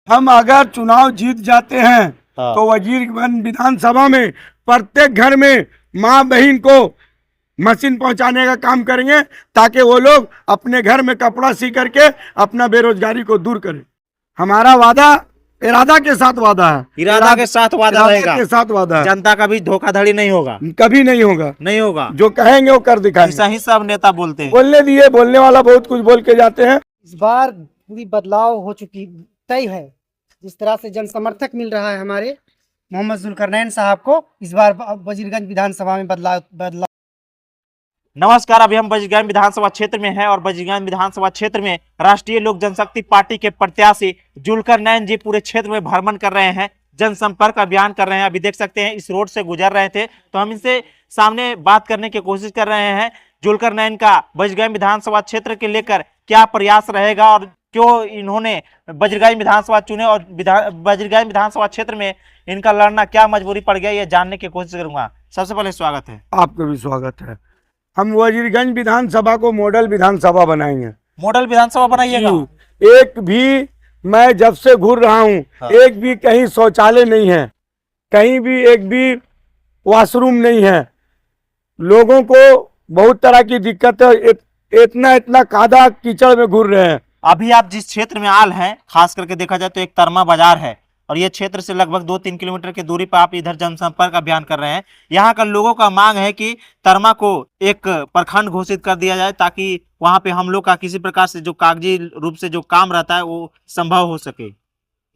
हम अगर चुनाव जीत जाते हैं हाँ। तो वजीरगंज विधानसभा में प्रत्येक घर में माँ बहन को मशीन पहुंचाने का काम करेंगे ताकि वो लोग अपने घर में कपड़ा सी करके अपना बेरोजगारी को दूर करें। हमारा वादा इरादा के साथ वादा है, इरादा के साथ वादा इरादा रहेगा, के साथ वादा है, जनता का भी धोखाधड़ी नहीं होगा, कभी नहीं होगा, नहीं होगा। जो कहेंगे वो कर दिखाएंगे। ऐसा ही सब नेता बोलते हैं। बोलने दिए, बोलने वाला बहुत कुछ बोल के जाते हैं। इस बार पूरी बदलाव हो चुकी तय है। जिस तरह से जन समर्थक मिल रहा है हमारे मोहम्मद जुल्करनैन साहब को, इस बार वजीरगंज विधानसभा में बदलाव। नमस्कार, अभी हम बजरंग विधानसभा क्षेत्र में हैं और बजरंग विधानसभा क्षेत्र में राष्ट्रीय लोक जनशक्ति पार्टी के प्रत्याशी जुल्करनैन जी पूरे क्षेत्र में भ्रमण कर रहे हैं, जनसंपर्क अभियान कर रहे हैं। अभी देख सकते हैं इस रोड से गुजर रहे थे तो हम इनसे सामने बात करने की कोशिश कर रहे हैं। जुल्करनैन का बजरंग विधानसभा क्षेत्र के लेकर क्या प्रयास रहेगा और क्यों इन्होंने बजरंग विधानसभा चुने और बजरंग विधानसभा क्षेत्र में इनका लड़ना क्या मजबूरी पड़ गया, ये जानने की कोशिश करूंगा। सबसे पहले स्वागत है। आपका भी स्वागत है। हम वजीरगंज विधानसभा को मॉडल विधानसभा बनाएंगे। मॉडल विधानसभा बनाइएगा। एक भी, मैं जब से घूर रहा हूँ, हाँ। एक भी कहीं शौचालय नहीं है, कहीं भी एक भी वॉशरूम नहीं है। लोगों को बहुत तरह की दिक्कत है, इतना इतना कादा कीचड़ में घूर रहे हैं। अभी आप जिस क्षेत्र में आल हैं, खास करके देखा जाए तो एक तरमा बाजार है और ये क्षेत्र से लगभग 2-3 किलोमीटर की दूरी पर आप इधर जनसंपर्क अभियान कर रहे हैं। यहाँ का लोगों का मांग है कि तरमा को एक प्रखंड घोषित कर दिया जाए ताकि वहाँ पे हम लोग का किसी प्रकार से जो कागजी रूप से जो काम रहता है वो संभव हो सके।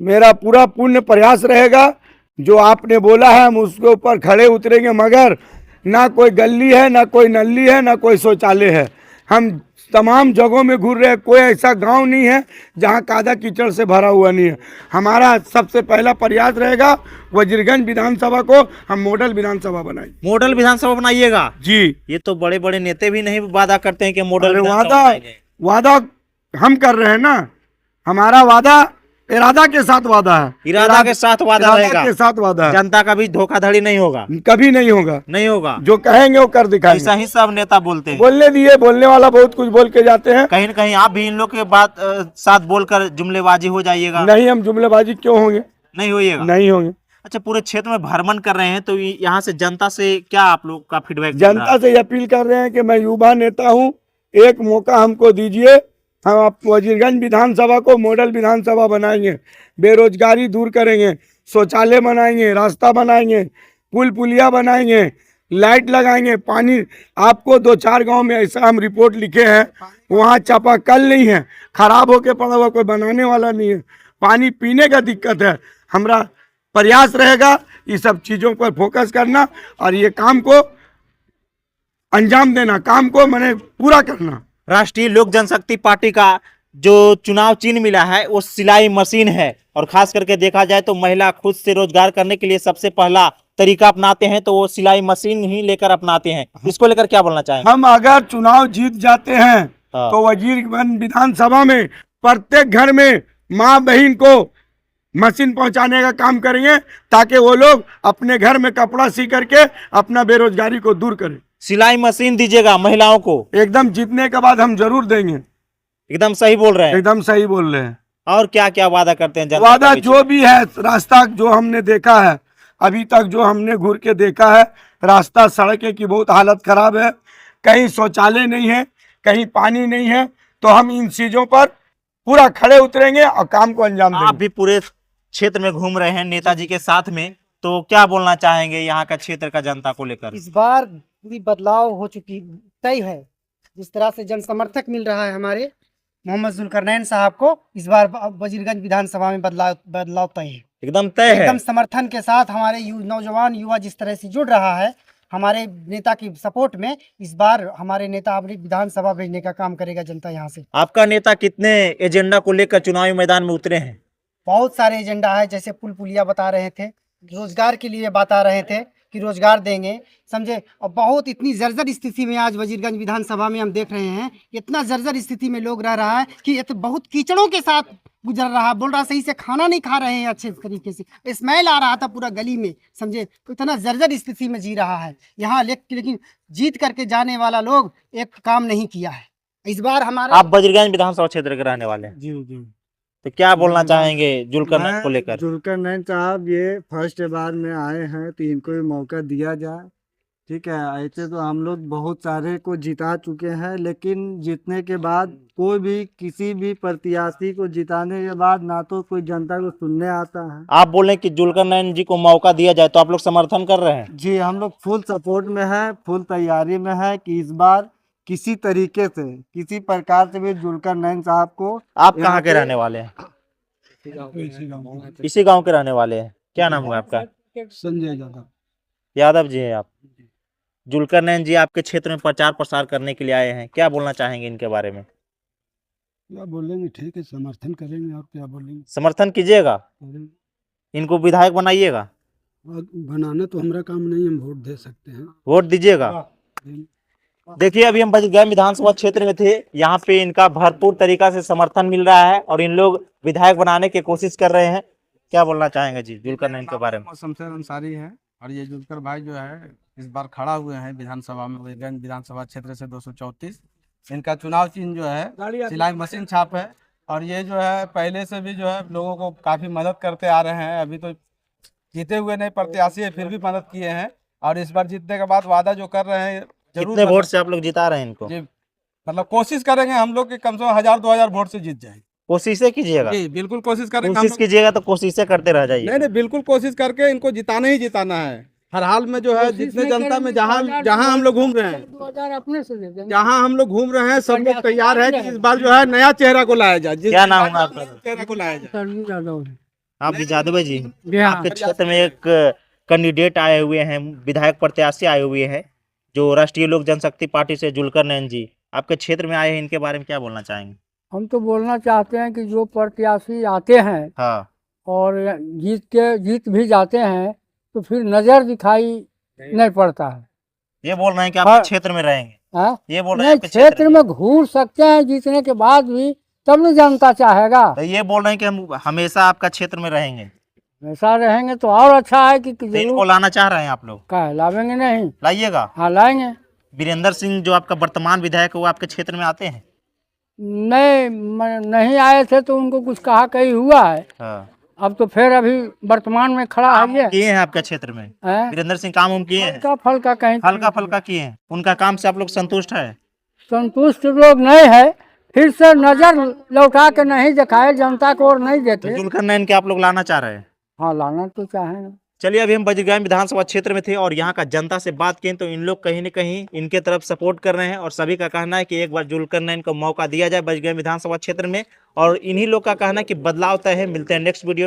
मेरा पूरा पूर्ण प्रयास रहेगा, जो आपने बोला है हम उसके ऊपर खड़े उतरेंगे, मगर ना कोई गली है, ना कोई नली है, ना कोई शौचालय है। हम तमाम जगहों में घूर रहे हैं, कोई ऐसा गांव नहीं है जहां कादा कीचड़ से भरा हुआ नहीं है। हमारा सबसे पहला प्रयास रहेगा वजीरगंज विधानसभा को हम मॉडल विधानसभा बनाएंगे। मॉडल विधानसभा बनाइएगा जी। ये तो बड़े बड़े नेता भी नहीं वादा करते हैं कि मॉडल वादा हम कर रहे हैं ना। हमारा वादा इरादा के साथ वादा है, इरादा के साथ वादा रहेगा, के साथ वादा है, जनता का भी धोखाधड़ी नहीं होगा, कभी नहीं होगा, नहीं होगा। जो कहेंगे वो कर दिखाएंगे। ऐसा ही सब नेता बोलते हैं। बोलने दिए, बोलने वाला बहुत कुछ बोल के जाते हैं। कहीं न कहीं आप भी इन लोग के बात साथ बोलकर जुमलेबाजी हो जाइएगा। नहीं, हम जुमलेबाजी क्यों होंगे, नहीं होइएगा, नहीं होंगे। अच्छा, पूरे क्षेत्र में भ्रमण कर रहे हैं तो यहाँ से जनता से क्या आप लोग का फीडबैक? जनता से अपील कर रहे हैं कि मैं युवा नेता हूँ, एक मौका हमको दीजिए। हम आप वजीरगंज विधानसभा को मॉडल विधानसभा बनाएंगे, बेरोजगारी दूर करेंगे, शौचालय बनाएंगे, रास्ता बनाएंगे, पुल पुलिया बनाएंगे, लाइट लगाएंगे, पानी। आपको 2-4 गांव में ऐसा हम रिपोर्ट लिखे हैं, वहाँ चापाकल नहीं है, खराब होके पड़ा हुआ, कोई बनाने वाला नहीं है, पानी पीने का दिक्कत है। हमारा प्रयास रहेगा ये सब चीज़ों पर फोकस करना और ये काम को अंजाम देना, काम को मैंने पूरा करना। राष्ट्रीय लोक जनशक्ति पार्टी का जो चुनाव चिन्ह मिला है वो सिलाई मशीन है और खास करके देखा जाए तो महिला खुद से रोजगार करने के लिए सबसे पहला तरीका अपनाते हैं तो वो सिलाई मशीन ही लेकर अपनाते हैं। इसको लेकर क्या बोलना चाहेंगे? हम अगर चुनाव जीत जाते हैं हाँ। तो वजीरगंज विधानसभा में प्रत्येक घर में माँ बहन को मशीन पहुंचाने का काम करेंगे ताकि वो लोग अपने घर में कपड़ा सी करके अपना बेरोजगारी को दूर करें। सिलाई मशीन दीजिएगा महिलाओं को? एकदम जीतने के बाद हम जरूर देंगे। एकदम सही बोल रहे हैं, एकदम सही बोल रहे हैं। और क्या क्या वादा करते हैं? वादा जो भी है, रास्ता जो हमने देखा है अभी तक, जो हमने घूर के देखा है, रास्ता सड़कें की बहुत हालत खराब है, कहीं शौचालय नहीं है, कहीं पानी नहीं है। तो हम इन चीजों पर पूरा खड़े उतरेंगे और काम को अंजाम देंगे। आप भी पूरे क्षेत्र में घूम रहे हैं नेताजी के साथ में, तो क्या बोलना चाहेंगे यहाँ का क्षेत्र का जनता को लेकर? इस बार पूरी बदलाव हो चुकी तय है। जिस तरह से जन समर्थक मिल रहा है हमारे मोहम्मद जुल्करनैन साहब को, इस बार वजीरगंज विधानसभा में बदलाव तय है, एकदम तय है। एकदम समर्थन के साथ हमारे नौजवान युवा जिस तरह से जुड़ रहा है हमारे नेता की सपोर्ट में, इस बार हमारे नेता अपनी विधानसभा भेजने का काम करेगा जनता यहाँ से। आपका नेता कितने एजेंडा को लेकर चुनावी मैदान में उतरे हैं? बहुत सारे एजेंडा है, जैसे पुल पुलिया बता रहे थे, रोजगार के लिए बता रहे थे कि रोजगार देंगे, समझे। और बहुत इतनी जर्जर स्थिति में आज वजीरगंज विधानसभा में हम देख रहे हैं, इतना जर्जर स्थिति में लोग रह रहा है कि ये तो बहुत कीचड़ों के साथ गुजर रहा है। बोल रहा सही से खाना नहीं खा रहे हैं अच्छे तरीके से, स्मेल आ रहा था पूरा गली में, समझे। तो इतना जर्जर स्थिति में जी रहा है यहाँ। लेकिन जीत करके जाने वाला लोग एक काम नहीं किया है इस बार हमारा। आप बजरंग विधानसभा क्षेत्र के रहने वाले हैं? जी जी। तो क्या बोलना चाहेंगे जुल्करनैन को लेकर? जुल्करनैन साहब ये फर्स्ट बार में आए हैं तो इनको भी मौका दिया जाए। ठीक है, ऐसे तो हम लोग बहुत सारे को जिता चुके हैं, लेकिन जीतने के बाद कोई भी किसी भी प्रत्याशी को जिताने के बाद ना तो कोई जनता को सुनने आता है। आप बोले कि जुल्करनैन जी को मौका दिया जाए, तो आप लोग समर्थन कर रहे हैं? जी, हम लोग फुल सपोर्ट में है, फुल तैयारी में है कि इस बार किसी तरीके से किसी प्रकार से भी जुल्करनैन साहब को। आप कहाँ के रहने वाले हैं? इसी गांव के रहने वाले हैं। क्या नाम है आपका? संजय यादव। यादव जी हैं आप। जुल्करनैन जी आपके क्षेत्र में प्रचार प्रसार करने के लिए आए हैं, क्या बोलना चाहेंगे इनके बारे में? क्या बोलेंगे, ठीक है, समर्थन करेंगे, और क्या बोलेंगे। समर्थन कीजिएगा, इनको विधायक बनाइएगा। बनाना तो हमारा काम नहीं, हम वोट दे सकते हैं। वोट दीजिएगा। देखिए, अभी हम बजगांव विधानसभा क्षेत्र में थे, यहाँ पे इनका भरपूर तरीका से समर्थन मिल रहा है और इन लोग विधायक बनाने की कोशिश कर रहे हैं। क्या बोलना चाहेंगे जी जुल्करनैन के बारे में? शमशेर अंसारी है और ये जुल्कर भाई जो है इस बार खड़ा हुए हैं विधानसभा में, बजरंग विधानसभा क्षेत्र से 234। इनका चुनाव चिन्ह जो है सिलाई मशीन छाप है और ये जो है पहले से भी जो है लोगों को काफी मदद करते आ रहे हैं। अभी तो जीते हुए नहीं प्रत्याशी है, फिर भी मदद किए हैं और इस बार जीतने के बाद वादा जो कर रहे हैं कितने वोट से आप लोग जिता रहे हैं इनको? जी, मतलब कोशिश करेंगे हम लोग कि कम से कम 1000-2000 वोट से जीत जाए। कोशिशें कीजिएगा। जी बिल्कुल कोशिश करेंगे। कोशिश कीजिएगा तो कोशिशें करते रह जाइए। नहीं, बिल्कुल कोशिश करके इनको जिताना ही जिताना है। हर हाल में जो है जितने जनता में जहाँ हम लोग घूम रहे हैं, जहाँ हम लोग घूम रहे हैं, सब लोग तैयार है कि इस बार जो है नया चेहरा को लाया जाए। क्या नाम है आपका? चेहरा को लाया जाए। आप भी जादव जी, आपके क्षेत्र में एक कैंडिडेट आए हुए हैं, विधायक प्रत्याशी आए हुए हैं जो राष्ट्रीय लोक जनशक्ति पार्टी से जुल्करनैन जी आपके क्षेत्र में आए हैं, इनके बारे में क्या बोलना चाहेंगे? हम तो बोलना चाहते हैं कि जो प्रत्याशी आते हैं हाँ, और जीत भी जाते हैं तो फिर नजर दिखाई नहीं पड़ता है। ये बोल रहे हैं कि आप हाँ। क्षेत्र में रहेंगे। हाँ? ये बोल रहे हैं नहीं, आपके क्षेत्र में घूर सकते हैं जीतने के बाद भी, तब न जनता चाहेगा। तो ये बोल रहे हैं कि हम हमेशा आपका क्षेत्र में रहेंगे। ऐसा रहेंगे तो और अच्छा है कि तो इनको जरूर लाना चाह रहे हैं आप लोग? का लावेंगे नहीं। लाइएगा। हाँ, लाएंगे। वीरेंद्र सिंह जो आपका वर्तमान विधायक है वो आपके क्षेत्र में आते हैं? नहीं आए थे तो उनको कुछ कहा कही हुआ है। हाँ। अब तो फिर अभी वर्तमान में खड़ा है ये। किए हैं आपके क्षेत्र में हैं? वीरेंद्र सिंह काम किए हैं? हल्का फल्का कहीं हल्का फल्का किए हैं। उनका काम से आप लोग संतुष्ट है? संतुष्ट लोग नहीं है, फिर से नजर लौटा के नहीं दिखाए जनता को और नहीं तो देते। जुल्करनैन के आप लोग लाना चाह रहे हैं? हाँ, लाना तो चाहेंगे। चलिए, अभी हम बजगांव विधानसभा क्षेत्र में थे और यहाँ का जनता से बात की तो इन लोग कहीं न कहीं इनके तरफ सपोर्ट कर रहे हैं और सभी का कहना है कि एक बार जुल्करनैन को मौका दिया जाए बजगांव विधानसभा क्षेत्र में, और इन्हीं लोग का कहना है कि बदलाव तय है। मिलते हैं नेक्स्ट वीडियो में।